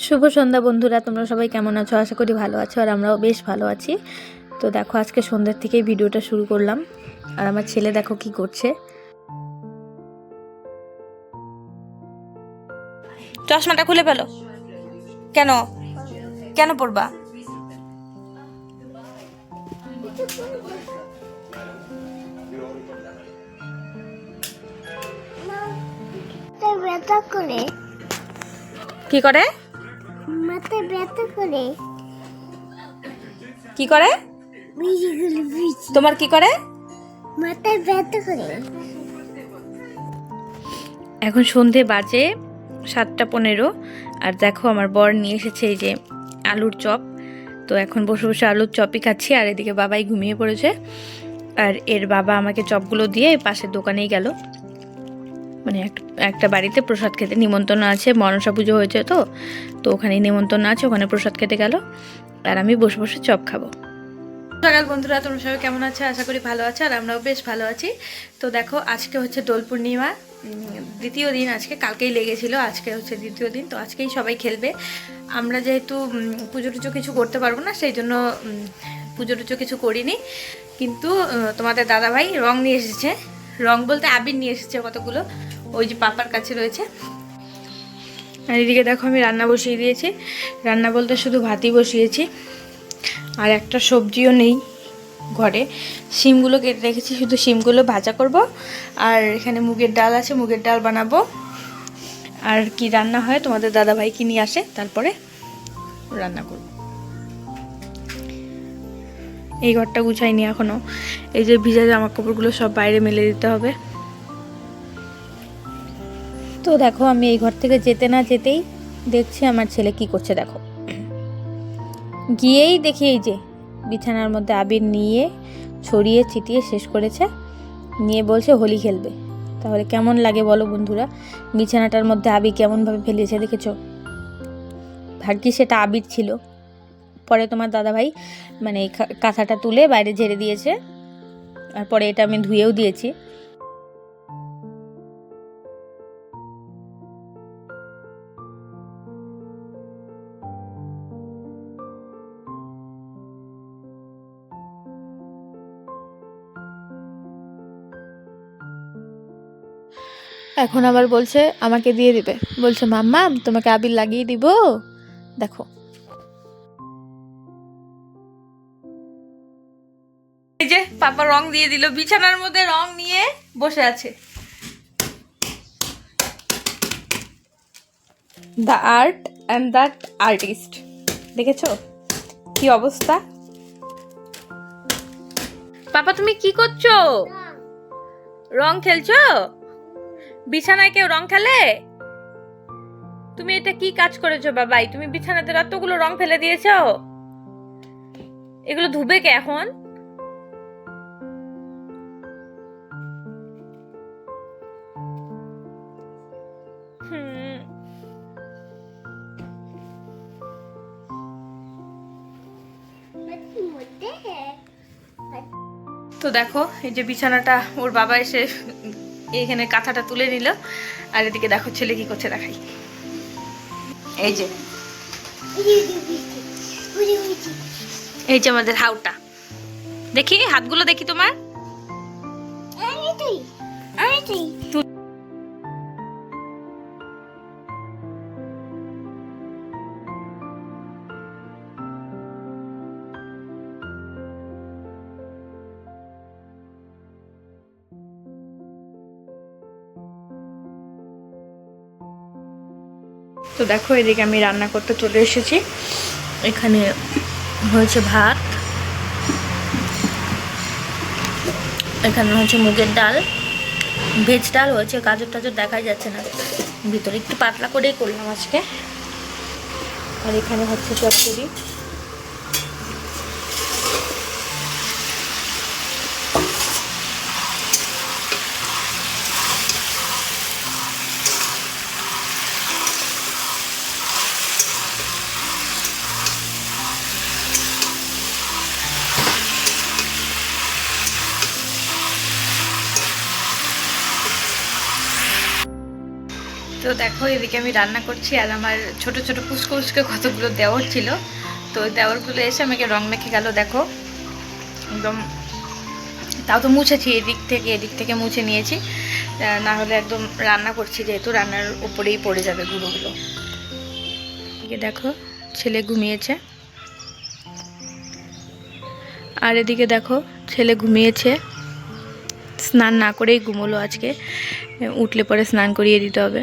শুভ সন্ধ্যা বন্ধুরা, তোমরা সবাই কেমন আছো? আশা করি ভালো আছো, আর আমরাও বেশ ভালো আছি। তো দেখো, আজকে সন্ধ্যার থেকেই ভিডিওটা শুরু করলাম। আর আমার ছেলে দেখো কি করছে। চশমাটা খুলে ফেলো। কেন কেন পড়বা? ব্যথা করে। কি করে? মাথা ব্যথা করে। কি করে? তোমার কি করে? মাথা ব্যথা করে। এখন সন্ধে বাজে 7:15। আর দেখো, আমার বর নিয়ে এসেছে এই যে আলুর চপ। তো এখন বসে বসে আলুর চপই খাচ্ছি, আর এদিকে বাবাই ঘুমিয়ে পড়েছে। আর এর বাবা আমাকে চপগুলো দিয়ে পাশের দোকানেই গেল, মানে একটা বাড়িতে প্রসাদ খেতে নিমন্ত্রণ আছে। মনসা পুজো হয়েছে তো ওখানে নিমন্ত্রণ আছে, ওখানে প্রসাদ খেতে গেল। আর আমি বসে বসে চপ খাবো। সকাল বন্ধুরা, তোমরা সবাই কেমন আছো? আশা করি ভালো আছো, আর আমরাও বেশ ভালো আছি। তো দেখো, আজকে হচ্ছে দোল পূর্ণিমা, দ্বিতীয় দিন। আজকে কালকেই লেগেছিল, আজকে হচ্ছে দ্বিতীয় দিন। তো আজকেই সবাই খেলবে। আমরা যেহেতু পুজো টুজো কিছু করতে পারবো না, সেই জন্য পুজো টুজো কিছু করিনি। কিন্তু তোমাদের দাদাভাই রং নিয়ে এসেছে। রং বলতে আবির নিয়ে এসেছে কতগুলো, ওই যে পাপার কাছে রয়েছে। আর এদিকে দেখো, আমি রান্না বসিয়ে দিয়েছি। রান্না বলতে শুধু ভাতই বসিয়েছি, আর একটা সবজিও নেই ঘরে। শিমগুলো কেটে রেখেছি, শুধু শিমগুলো ভাজা করব। আর এখানে মুগের ডাল আছে, মুগের ডাল বানাবো। আর কি রান্না হয়, তোমাদের দাদাভাই কি নিয়ে আসে, তারপরে রান্না করব। এই ঘরটা গুছাইনি এখনো। এই যে ভিজা জামা কাপড়গুলো সব বাইরে মেলে দিতে হবে। তো দেখো, আমি এই ঘর থেকে যেতে না যেতেই দেখছি আমার ছেলে কি করছে। দেখো, গিয়েই দেখি এই যে বিছানার মধ্যে আবির নিয়ে ছড়িয়ে ছিটিয়ে শেষ করেছে, নিয়ে বলছে হোলি খেলবে। তাহলে কেমন লাগে বলো বন্ধুরা? বিছানাটার মধ্যে আবির কেমনভাবে ফেলেছে দেখেছো? ভাগ্যি সেটা আবির ছিল। পরে তোমার দাদাভাই মানে এই কাঁথাটা তুলে বাইরে ঝেড়ে দিয়েছে, আর পরে এটা আমি ধুয়েও দিয়েছি। এখন আবার বলছে আমাকে দিয়ে দিবে, বলছে মাম্মা তোমাকে আবির লাগিয়ে দিব। দেখো, এই যে পাপা রং দিয়ে দিল, বিছানার মধ্যে রং নিয়ে বসে আছে। The art and that artist, দেখেছো কি অবস্থা? পাপা তুমি কি করছো? রং খেলছো? বিছানায় কেউ রং খেলে? তুমি এটা কি কাজ করেছো বাবাই? তুমি বিছানাতে এতগুলো রং ফেলে দিয়েছো, এগুলো ধুবে কে এখন? তো দেখো, এই যে বিছানাটা ওর বাবা এসে এখানে কাঁথাটা তুলে নিল। আর এদিকে দেখো ছেলে কি করছে দেখাই। এই যে এই যে আমাদের হাউটা, দেখি হাতগুলো দেখি তোমার। তো দেখো, এদিকে আমি রান্না করতে চলে এসেছি। এখানে হয়েছে ভাত, এখানে হচ্ছে মুগের ডাল, ভেজ ডাল হয়েছে, গাজর টাজর দেখাই যাচ্ছে না ভিতরে, একটু পাতলা করেই করলাম আজকে। আর এখানে হচ্ছে চচ্চড়ি। তো দেখো এদিকে আমি রান্না করছি আর আমার ছোট ছোট পুচকো পুচকো কতগুলো দেওর ছিল, তো দেওরগুলো এসে আমাকে রং মেখে গেল। দেখো একদম, তাও তো মুছেছি, এদিক থেকে মুছে নিয়েছি, না হলে একদম রান্না করছি যেহেতু রান্নার উপরেই পড়ে যাবে গুঁড়োগুলো। এদিকে দেখো ছেলে ঘুমিয়েছে, আর এদিকে দেখো ছেলে ঘুমিয়েছে, স্নান না করেই ঘুমোলো আজকে, উঠলে পরে স্নান করিয়ে দিতে হবে।